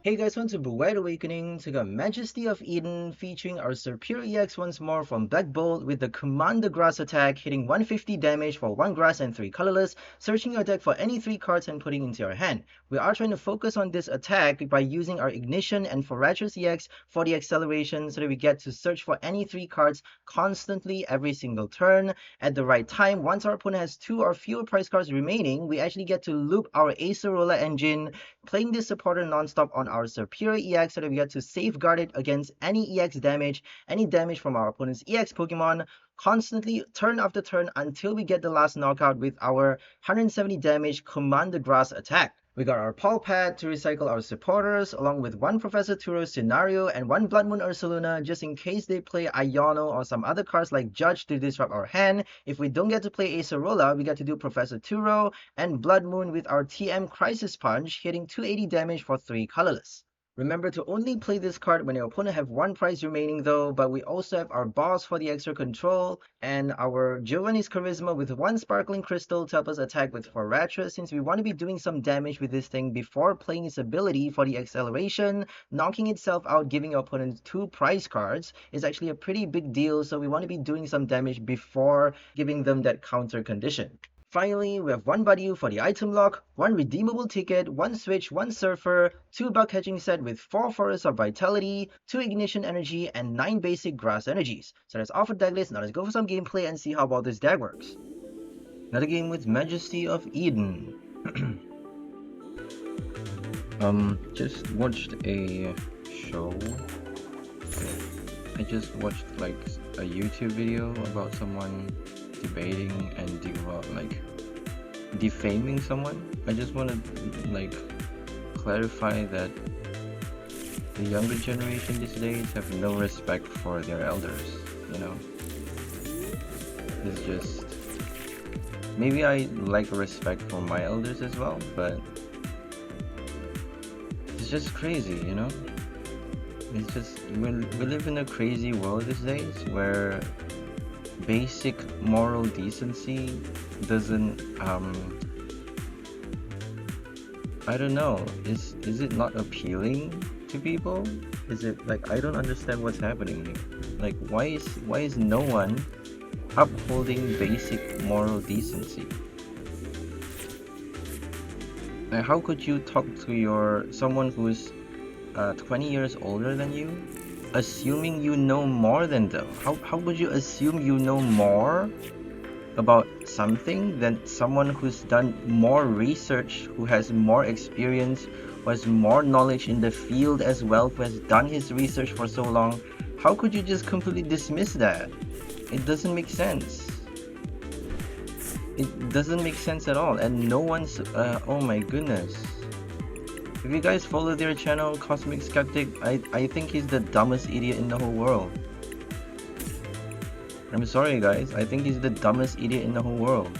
Hey guys, welcome to 𝑽𝒊𝒐𝒂𝒓𝒍𝒆𝒕 to the Majesty of Eden featuring our Serperior EX once more from Black Bolt with the Command the Grass attack, hitting 150 damage for 1 grass and 3 colorless, searching your deck for any 3 cards and putting into your hand. We are trying to focus on this attack by using our Ignition and Forretress EX for the acceleration so that we get to search for any 3 cards constantly every single turn. At the right time, once our opponent has 2 or fewer prize cards remaining, we actually get to loop our Acerola engine, playing this supporter non-stop on our Serperior EX so that we get to safeguard it against any EX damage, any damage from our opponent's EX Pokemon, constantly turn after turn until we get the last knockout with our 170 damage Command the Grass attack. We got our Paw Pad to recycle our supporters, along with 1 Professor Turo scenario and 1 Bloodmoon Ursaluna just in case they play Iono or some other cards like Judge to disrupt our hand. If we don't get to play Acerola, we get to do Professor Turo and Bloodmoon with our TM Crisis Punch, hitting 280 damage for 3 colorless. Remember to only play this card when your opponent have 1 prize remaining though, but we also have our boss for the extra control and our Giovanni's Charisma with 1 Sparkling Crystal to help us attack with Forretress since we want to be doing some damage with this thing before playing its ability for the acceleration. Knocking itself out, giving your opponent 2 prize cards is actually a pretty big deal, so we want to be doing some damage before giving them that counter condition. Finally, we have 1 Budew for the item lock, 1 redeemable ticket, 1 switch, 1 surfer, 2 bug catching set with 4 Forest of Vitality, 2 ignition energy, and 9 basic grass energies. So that's all for deck list. Now let's go for some gameplay and see how well this deck works. Another game with Majesty of Eden. Just watched a show. I just watched like a YouTube video about someone debating and defaming someone. I just want to like clarify that the younger generation these days have no respect for their elders, you know. It's just, maybe I like respect for my elders as well, but it's just crazy, you know. It's just, we live in a crazy world these days where basic moral decency doesn't I don't know, is it not appealing to people? Is it like, I don't understand what's happening here. Like, why is no one upholding basic moral decency? Like, how could you talk to someone who's 20 years older than you, assuming you know more than them? How would you assume you know more about something than someone who's done more research, who has more experience, who has more knowledge in the field as well, who has done his research for so long? How could you just completely dismiss that? It doesn't make sense. It doesn't make sense at all, and no one's oh my goodness. If you guys follow their channel, Cosmic Skeptic, I think he's the dumbest idiot in the whole world. I'm sorry guys, I think he's the dumbest idiot in the whole world.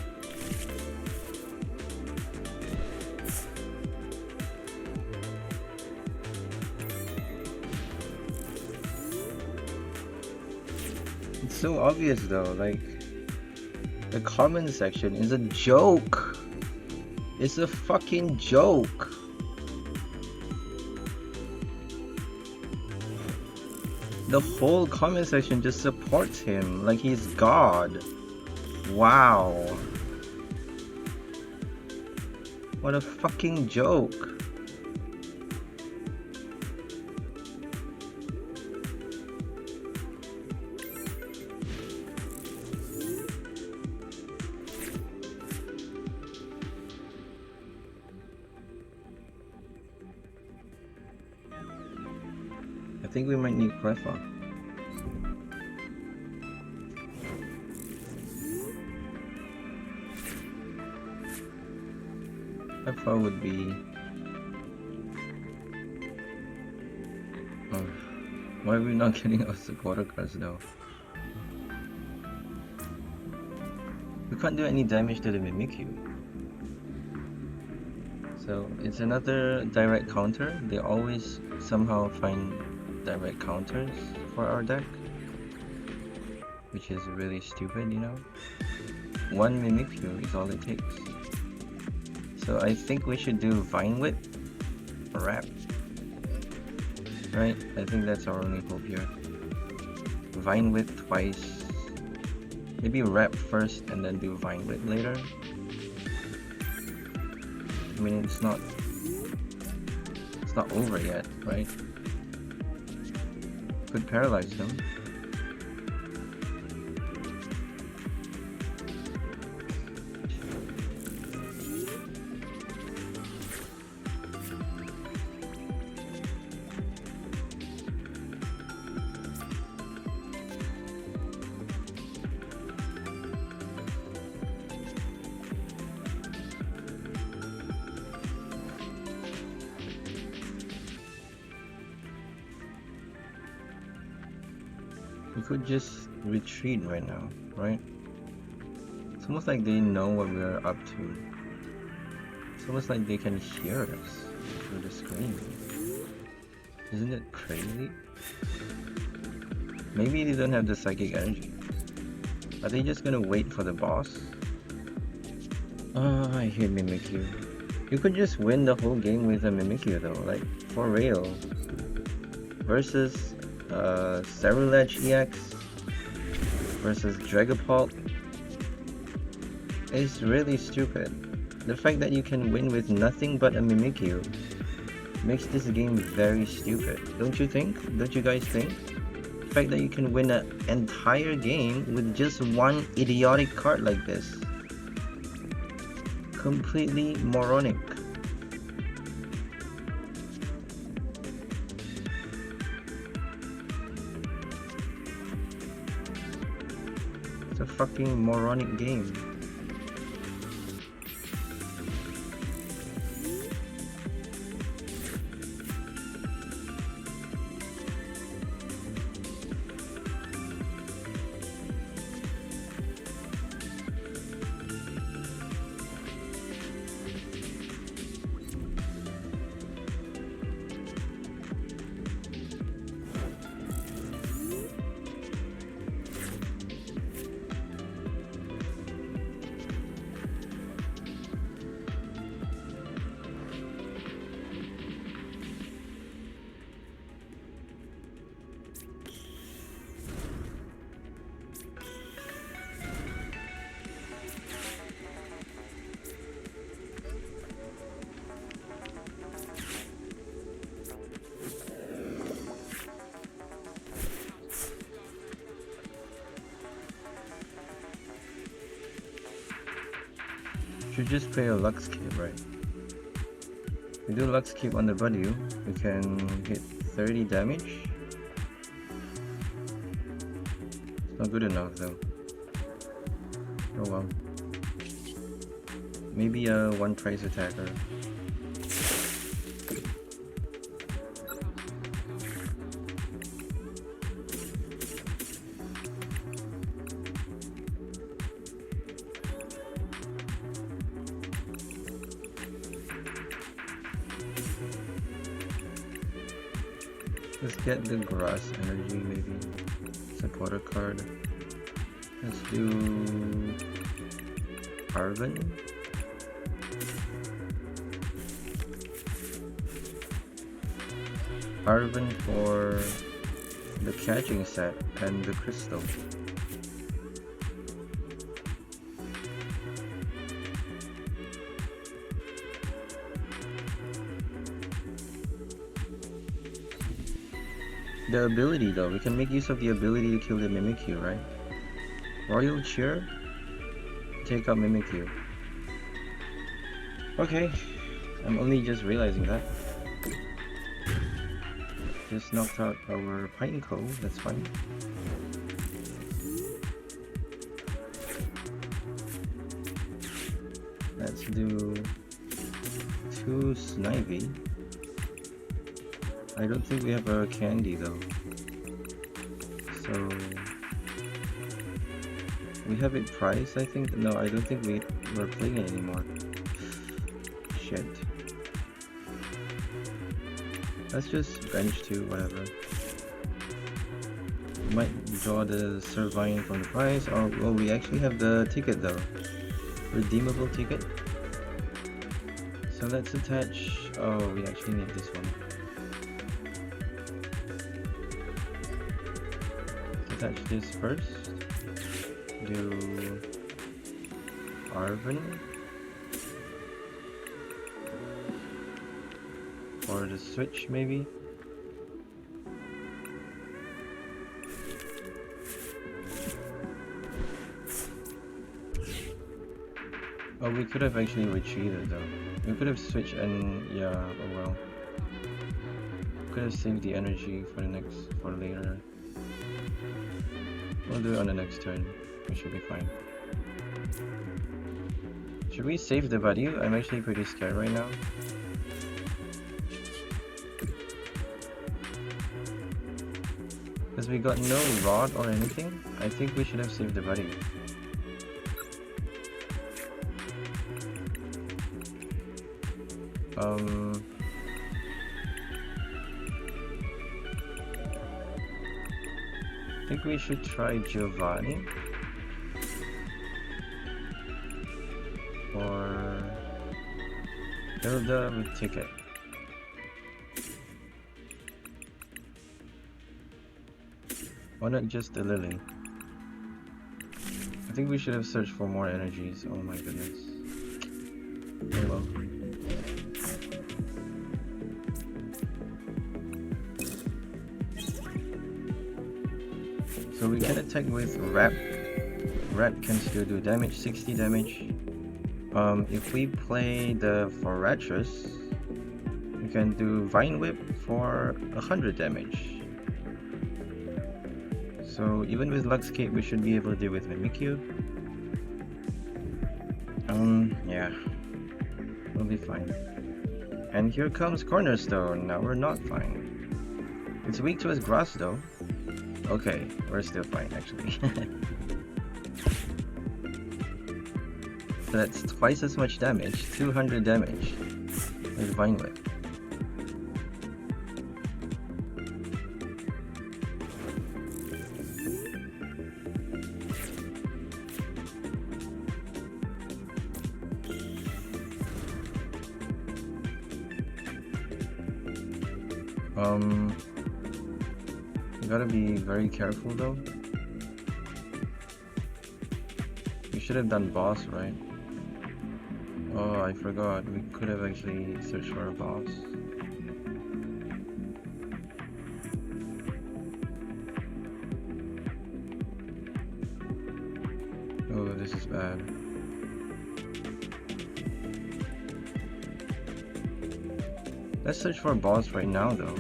It's so obvious though, like, the comment section is a joke. It's a fucking joke. The whole comment section just supports him like he's God. Wow. What a fucking joke. I think we might need Cleffa. Cleffa would be... oh, why are we not getting us the quarter cards though? We can't do any damage to the Mimikyu. So it's another direct counter. They always somehow find direct counters for our deck, which is really stupid, you know. 1 Mimikyu is all it takes. So I think we should do Vine Whip or Wrap. right? I think that's our only hope here. Vine Whip twice. Maybe wrap first and then do Vine Whip later. I mean, it's not over yet, right? Could paralyze them. We could just retreat right now, right? It's almost like they know what we're up to. It's almost like they can hear us through the screen. Isn't it crazy? Maybe they don't have the psychic energy. Are they just gonna wait for the boss? Oh, I hate Mimikyu. You could just win the whole game with a Mimikyu though, like for real. Versus Cerulege EX versus Dragapult is really stupid. The fact that you can win with nothing but a Mimikyu makes this game very stupid. Don't you think? Don't you guys think? The fact that you can win an entire game with just one idiotic card like this. Completely moronic. It's a fucking moronic game. Should just play a Lux Cube, right? We do Lux Cube on the Budew, we can hit 30 damage. It's not good enough though. Oh well. Maybe a one price attacker. Let's get the grass energy, maybe. Supporter card. Let's do Arven. Arven for the catching set and the crystal. The ability though, we can make use of the ability to kill the Mimikyu, right? Royal Cheer, take out Mimikyu. Okay, I'm only just realizing that. Just knocked out our Pineco, that's fine. Let's do 2 Snivy. I don't think we have a candy though. So we have it priced, I think. No, I don't think we're playing it anymore. Shit. Let's just bench to whatever. Might draw the Servine from the prize. Oh, well, we actually have the ticket though. Redeemable ticket. So let's attach. Oh, we actually need this one. attach this first. Do Arven or the switch maybe. Oh, we could have actually retreated though. We could have switched and yeah, oh well. Could have saved the energy for later. We'll do it on the next turn. We should be fine. Should we save the Budew? I'm actually pretty scared right now. Because we got no rod or anything. I think we should have saved the Budew. I think we should try Giovanni or Hilda with ticket. Why not just the Lillie? I think we should have searched for more energies. Oh my goodness. Very well. So we can attack with Wrap. Wrap can still do damage, 60 damage. If we play the Forretress, we can do Vine Whip for 100 damage. So even with Luxcape, we should be able to deal with Mimikyu. Yeah, we'll be fine. And here comes Cornerstone. Now we're not fine. It's weak to his grass though. Okay, we're still fine actually. So that's twice as much damage, 200 damage with Vine Whip. You gotta be very careful though. We should have done boss, right? Oh, I forgot. We could have actually searched for a boss. Oh, this is bad. Let's search for a boss right now though.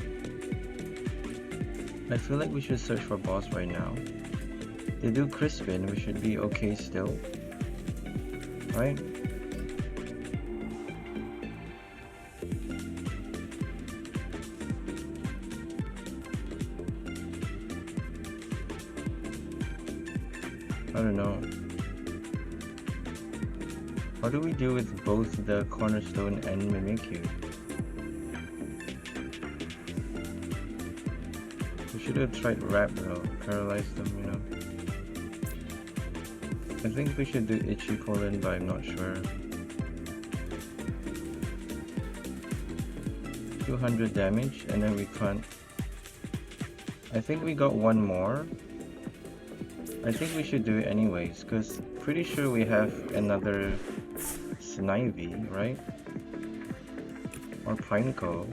I feel like we should search for a boss right now. They do Crispin, we should be okay still. Right? I don't know. How do we deal with both the Cornerstone and Mimikyu? We should have tried Wrap though, paralyze them, you know. I think we should do 𝑽𝒊𝒐𝒍𝒆𝒕, but I'm not sure. 200 damage, and then we can't. I think we got one more. I think we should do it anyways, because pretty sure we have another Snivy, right? Or Pineco.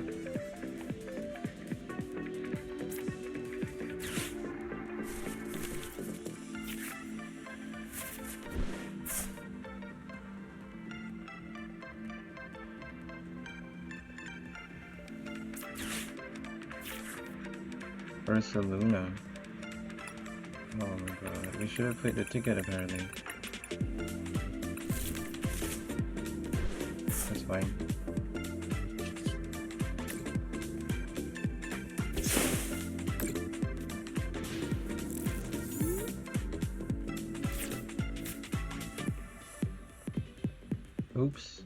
Ursaluna. Oh my god, we should have played the ticket apparently. That's fine. Oops.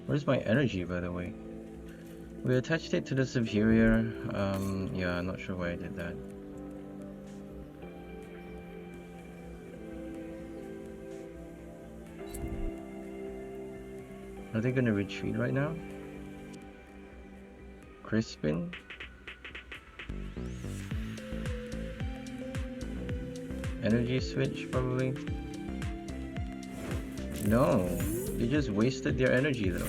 Where's my energy, by the way? We attached it to the Serperior. Yeah, I'm not sure why I did that. Are they gonna retreat right now? Crispin? Energy switch, probably. No, they just wasted their energy though.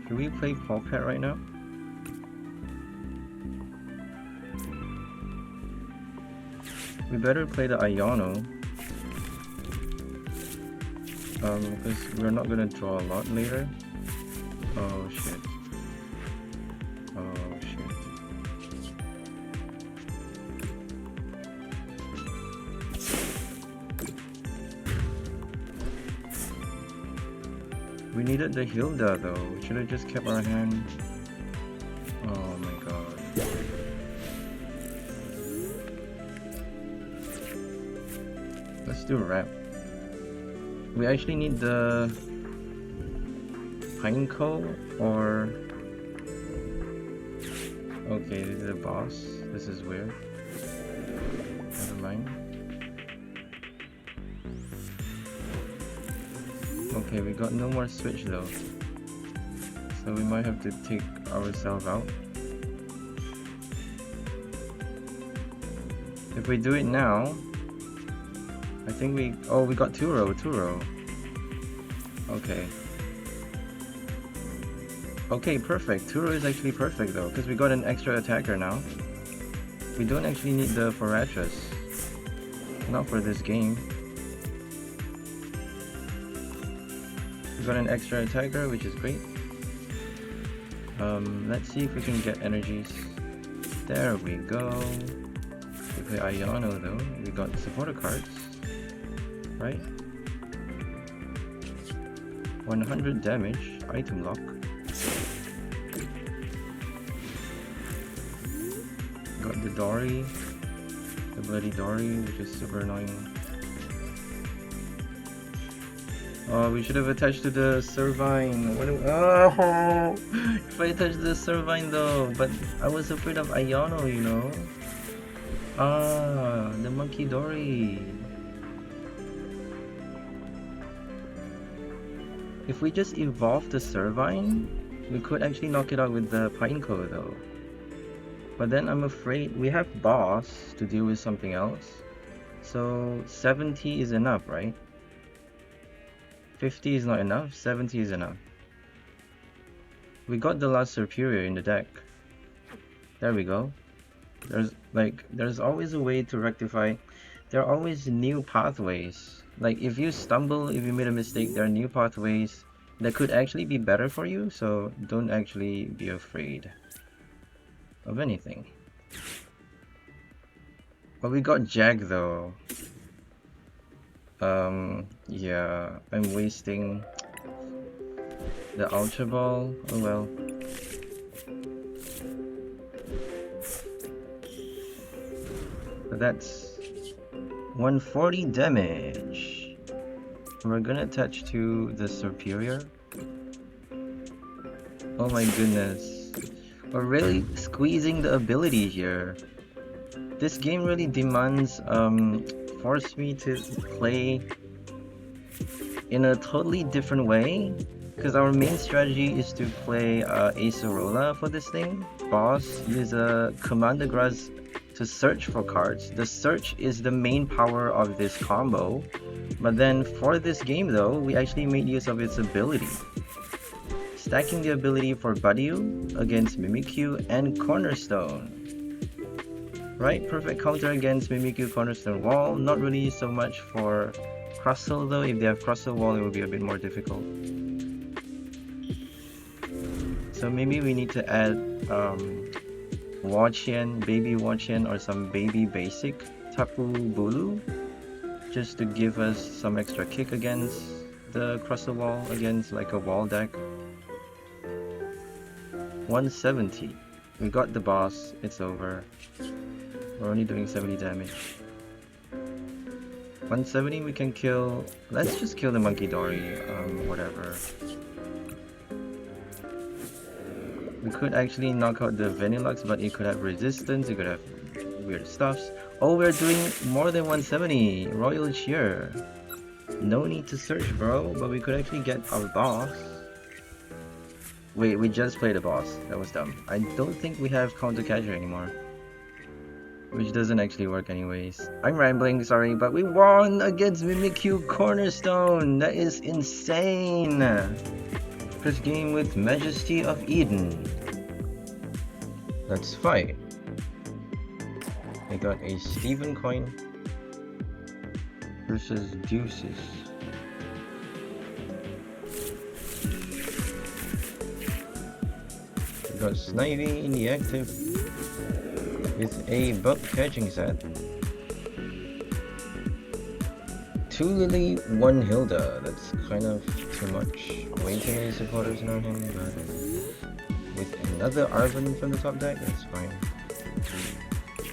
Should we play Pawpet right now? We better play the Iono. Because we're not gonna draw a lot later. Oh shit. Oh shit. We needed the Hilda though. We should have just kept our hand. Oh my god. Let's do Wrap. We actually need the Pineco or... Okay, this is a boss. This is weird. Never mind. Okay, we got no more switch though. So we might have to take ourselves out. If we do it now, I think we... Oh, we got Turo. Okay. Okay, perfect. Turo is actually perfect though, because we got an extra attacker now. We don't actually need the Forretress. Not for this game. We got an extra attacker, which is great. Let's see if we can get energies. There we go. We play Iono though. We got supporter cards. Right? 100 damage, item lock. Got the Dory, the bloody Dory, which is super annoying. Oh, we should have attached to the Servine. Oh, if I touched the Servine though, but I was afraid of Iono, you know. Ah, the Monkey Dory. If we just evolve the Servine, we could actually knock it out with the Pineco though. But then I'm afraid we have boss to deal with something else. So 70 is enough, right? 50 is not enough, 70 is enough. We got the last Serperior in the deck. There we go. There's always a way to rectify. There are always new pathways. Like if you stumble, if you made a mistake, there are new pathways that could actually be better for you, so don't actually be afraid of anything. But we got Jacq though. Yeah, I'm wasting the Ultra Ball. Oh well. But that's 140 damage. We're gonna attach to the Serperior. Oh my goodness. We're really squeezing the ability here. This game really demands force me to play in a totally different way, because our main strategy is to play Acerola for this thing. Boss, use a Commander Grass to search for cards. The search is the main power of this combo, but then for this game though, we actually made use of its ability. Stacking the ability for Budew against Mimikyu and Cornerstone. Right, perfect counter against Mimikyu Cornerstone Wall. Not really so much for Crustle though. If they have Crustle Wall, it will be a bit more difficult. So maybe we need to add Wachian, baby Wachian, or some baby basic Tapu Bulu, just to give us some extra kick against the Crustle Wall, against like a wall deck. 170. We got the boss, it's over. We're only doing 70 damage. 170 we can kill. Let's just kill the Monkey Dory, whatever. We could actually knock out the Vanillux, but it could have resistance, it could have weird stuffs. Oh, we're doing more than 170! Royal Cheer! No need to search, bro, but we could actually get our boss. Wait, we just played a boss. That was dumb. I don't think we have counter catcher anymore. Which doesn't actually work anyways. I'm rambling, sorry, but we won against Mimikyu Cornerstone! That is insane! First game with Majesty of Eden. Let's fight. I got a Steven coin versus Deuces. I got Snivy in the active with a bug catching set. 2 Lillie, 1 𝘿𝙚. That's kind of too much. Way too many supporters on him, but with another Arven from the top deck, that's fine.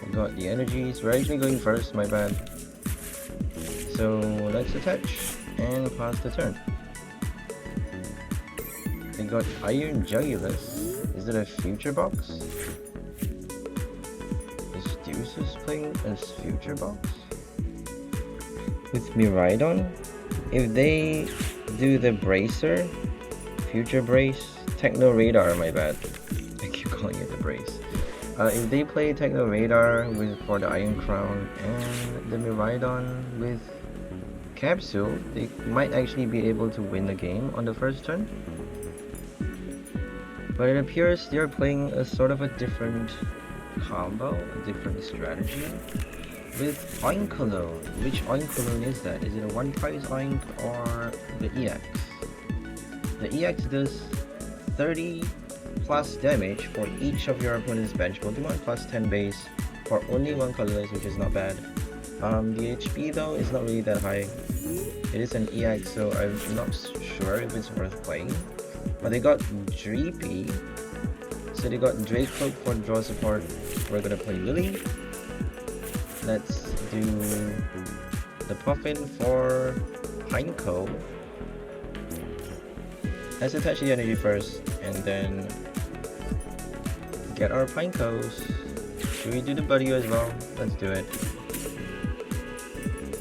I got the energies. We're actually going first, my bad. So let's attach and pass the turn. I got 𝑴𝙚𝒈𝒻. Is it a future box? Is Deuces playing as future box? With Miraidon? If they do the Bracer, Future Brace, Techno Radar, my bad. I keep calling it the Brace. If they play Techno Radar for the Iron Crown and the Miraidon with Capsule, they might actually be able to win the game on the first turn. But it appears they're playing a sort of a different combo, a different strategy with Oinkologne. Which Oinkologne is that? Is it a one price Oink or the EX? The EX does 30 plus damage for each of your opponent's bench Pokemon plus 10 base for only 1 colorless, which is not bad. The HP though is not really that high. It is an EX, so I'm not sure if it's worth playing. But they got Dreepy, so they got Dracecloak for draw support. We're gonna play Lillie. Let's do the Poffin for Pineco. Let's attach the energy first and then get our Pinecos. Should we do the Buddy as well? Let's do it.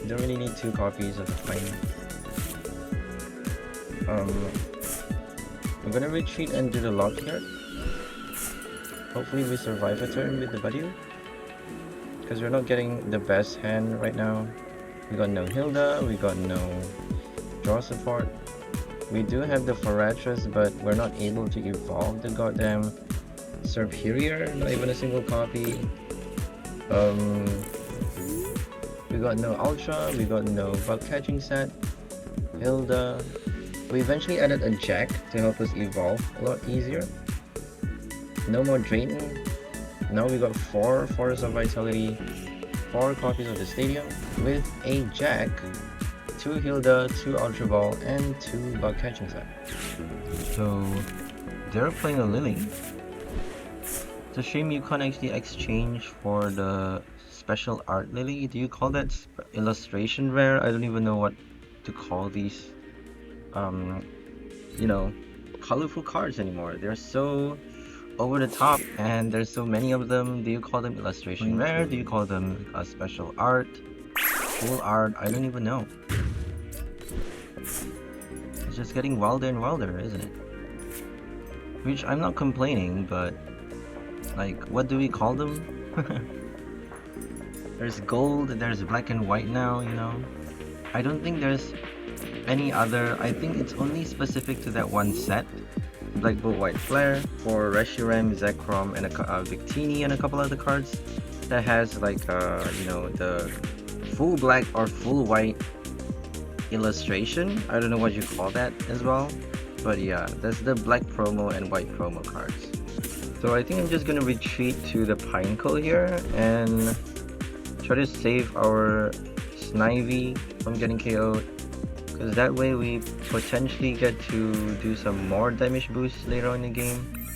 Don't really need 2 copies of the Pine. I'm gonna retreat and do the lock here. Hopefully we survive a turn with the Budew, because we're not getting the best hand right now. We got no 𝘿𝙚, we got no draw support. We do have the Forretress, but we're not able to evolve the goddamn Serperior, not even a single copy. We got no Ultra, we got no bug catching set, 𝘿𝙚. We eventually added a Jacq to help us evolve a lot easier. No more Drayton. Now we got 4 Forest of Vitality, 4 copies of the Stadium with a Jacq, 2 𝘿𝙚, 2 Ultra Ball, and 2 bug catching set. So they're playing a Lillie. It's a shame you can't actually exchange for the special art Lillie. Do you call that illustration rare? I don't even know what to call these you know, colorful cards anymore. They're so over the top and there's so many of them. Do you call them illustration rare? Do you call them special art, full art? I don't even know. It's just getting wilder and wilder, isn't it? Which I'm not complaining, but like, what do we call them? There's gold, there's black and white now, you know. I don't think there's any other. I think it's only specific to that one set. Black Bolt White Flare for Reshiram, Zekrom, and a Victini and a couple other cards that has like you know, the full black or full white illustration. I don't know what you call that as well, but yeah, that's the black promo and white promo cards. So I think I'm just gonna retreat to the Pineco here and try to save our Snivy from getting KO'd, because that way we potentially get to do some more damage boosts later on in the game.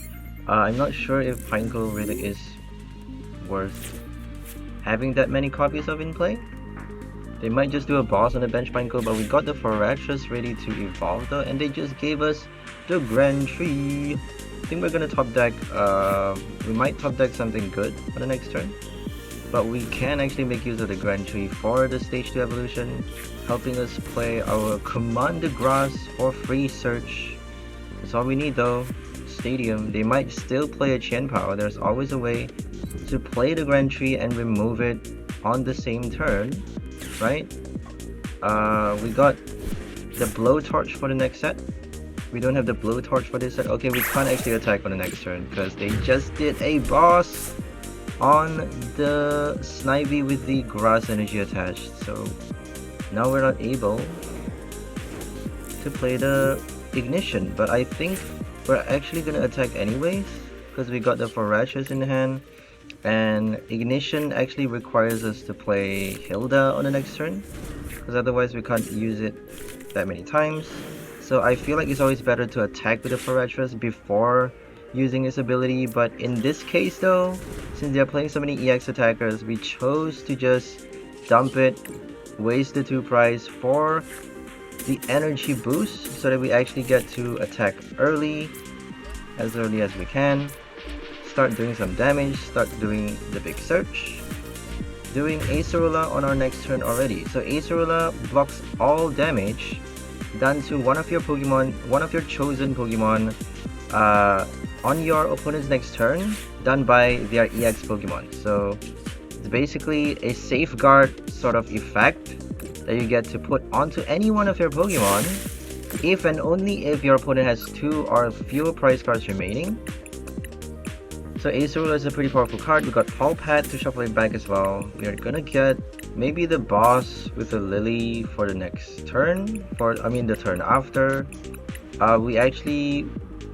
I'm not sure if Pineco really is worth having that many copies of in play. They might just do a boss on the bench Pineco, but we got the Forretress ready to evolve though, and they just gave us the Grand Tree. I think we're gonna top deck, we might top deck something good for the next turn. but we can actually make use of the Grand Tree for the stage 2 evolution, helping us play our Command the Grass for free search. That's all we need though. Stadium, they might still play a Qianpao. There's always a way to play the Grand Tree and remove it on the same turn, right? We got the Blowtorch for the next set. We don't have the Blowtorch for this set. Okay, we can't actually attack on the next turn because they just did a boss on the Snivy with the grass energy attached. So now we're not able to play the Ignition, but I think we're actually gonna attack anyways because we got the Forretress in hand, and Ignition actually requires us to play Hilda on the next turn because otherwise we can't use it that many times. So I feel like it's always better to attack with the Forretress before using its ability, but in this case though, since they're playing so many EX attackers, we chose to just dump it, waste the 2 prize for the energy boost so that we actually get to attack early as we can, start doing some damage, start doing the big search, doing Acerola on our next turn already. So Acerola blocks all damage done to one of your Pokemon, one of your chosen Pokemon on your opponent's next turn, done by their EX Pokemon. So it's basically a safeguard sort of effect that you get to put onto any one of your Pokemon if and only if your opponent has 2 or fewer prize cards remaining. So Acerola is a pretty powerful card. We got Fall Pad to shuffle it back as well. We are gonna get maybe the boss with a Lillie for the next turn, the turn after. We actually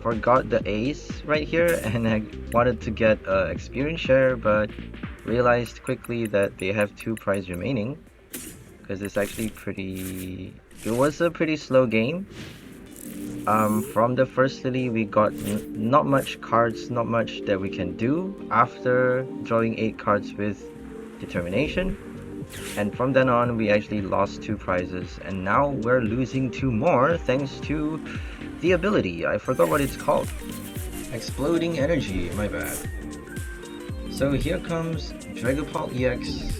forgot the ace right here and I wanted to get experience share, but realized quickly that they have 2 prize remaining because it's actually it was a pretty slow game. From the first Lillie we got not much cards, not much that we can do after drawing 8 cards with Determination, and from then on we actually lost 2 prizes, and now we're losing 2 more thanks to the ability. I forgot what it's called. Exploding Energy, my bad. So here comes Dragapult EX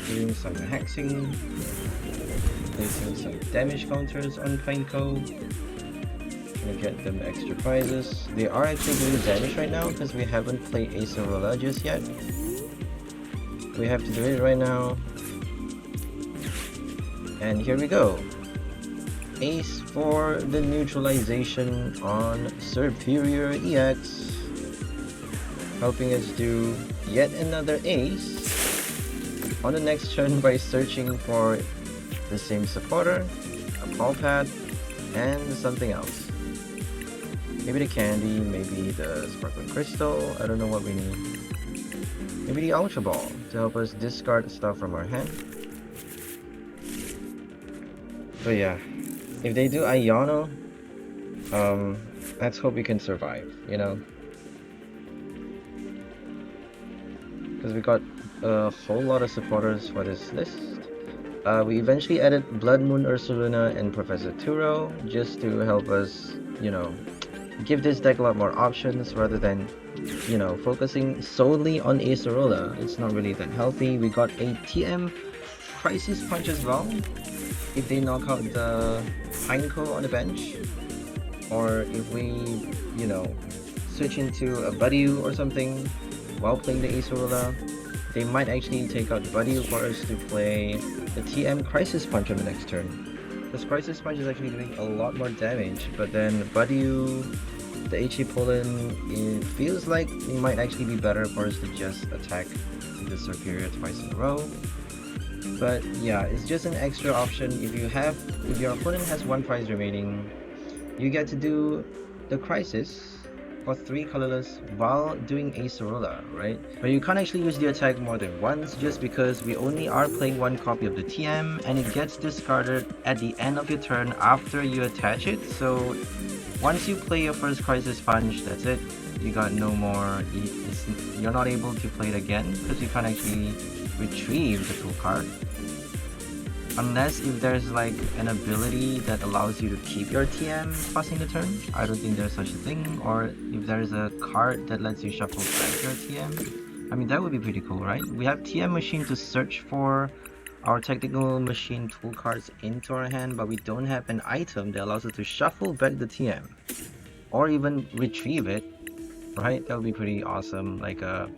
doing some hexing, placing some damage counters on Pineco. Gonna get them extra prizes. They are actually doing damage right now because we haven't played Acerola just yet. We have to do it right now. And here we go. Ace for the neutralization on Serperior EX, helping us do yet another ace on the next turn by searching for the same supporter, a Fall Pad, and something else. Maybe the candy, maybe the sparkling crystal, I don't know what we need. Maybe the Ultra Ball to help us discard stuff from our hand. But yeah, if they do Iono, let's hope we can survive, you know? Because we got a whole lot of supporters for this list. We eventually added Bloodmoon Ursaluna and Professor Turo just to help us, you know, give this deck a lot more options rather than, you know, focusing solely on Acerola. It's not really that healthy. We got a TM Crisis Punch as well if they knock out the Pineco on the bench, or if we, you know, switch into a Budew or something while playing the Acerola. They might actually take out Budew for us to play the TM Crisis Punch on the next turn. This Crisis Punch is actually doing a lot more damage, but then Budew, the HE Pollen, it feels like it might actually be better for us to just attack the Serperior twice in a row. But yeah, it's just an extra option. If your opponent has 1 prize remaining, you get to do the Crisis for 3 colorless while doing Acerola, right? But you can't actually use the attack more than once just because we only are playing 1 copy of the TM and it gets discarded at the end of your turn after you attach it. So once you play your first Crisis Punch, that's it. You got no more, you're not able to play it again because you can't actually retrieve the tool card. Unless if there's like an ability that allows you to keep your TM passing the turn. I don't think there's such a thing. Or if there's a card that lets you shuffle back your TM. I mean, that would be pretty cool, right? We have TM machine to search for our technical machine tool cards into our hand, but we don't have an item that allows us to shuffle back the TM or even retrieve it, right? That would be pretty awesome, like a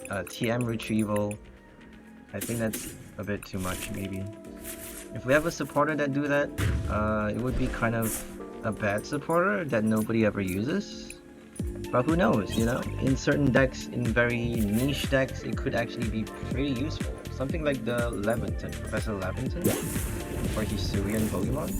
TM retrieval. I think that's a bit too much, maybe. If we have a supporter that do that, it would be kind of a bad supporter that nobody ever uses. But who knows, you know? In certain decks, in very niche decks, it could actually be pretty useful. Something like the Leventon, Professor Leventon, for Hisuian Pokemon.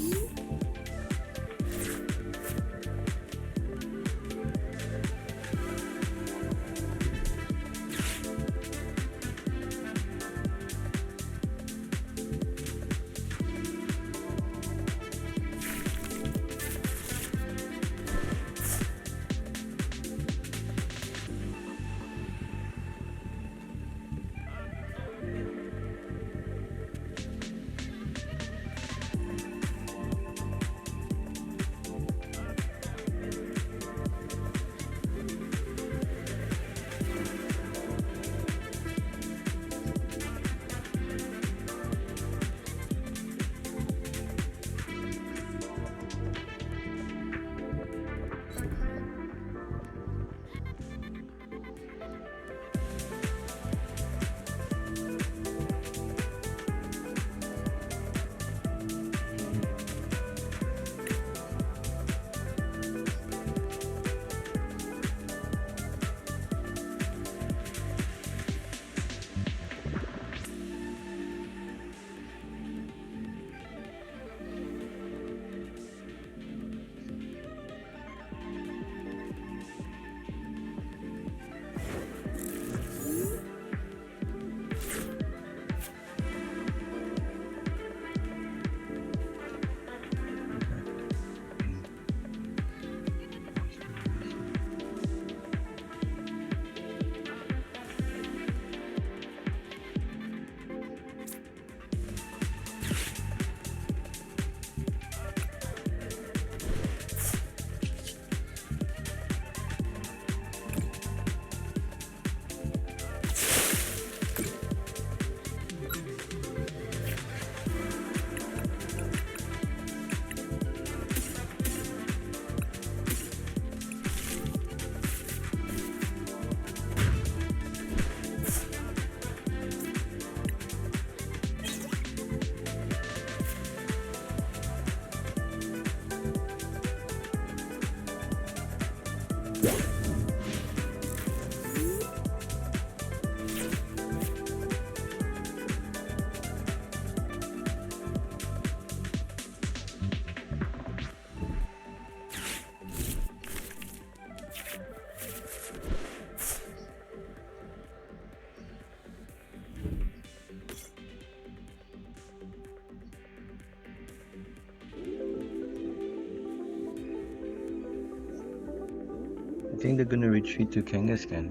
I think they're gonna retreat to Kangaskhan.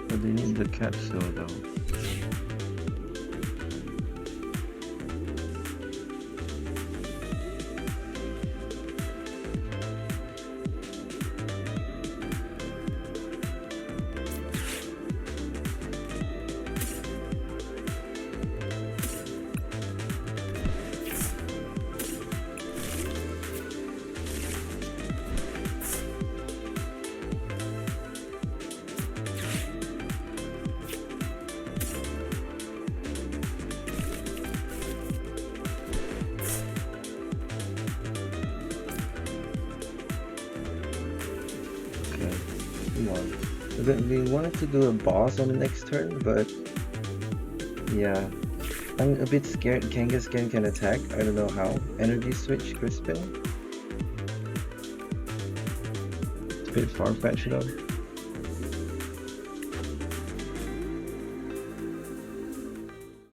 But they need the capsule though. We wanted to do a boss on the next turn, but yeah, I'm a bit scared Kangaskhan can attack. I don't know how. Energy switch, Crispin. It's a bit far-fetched though.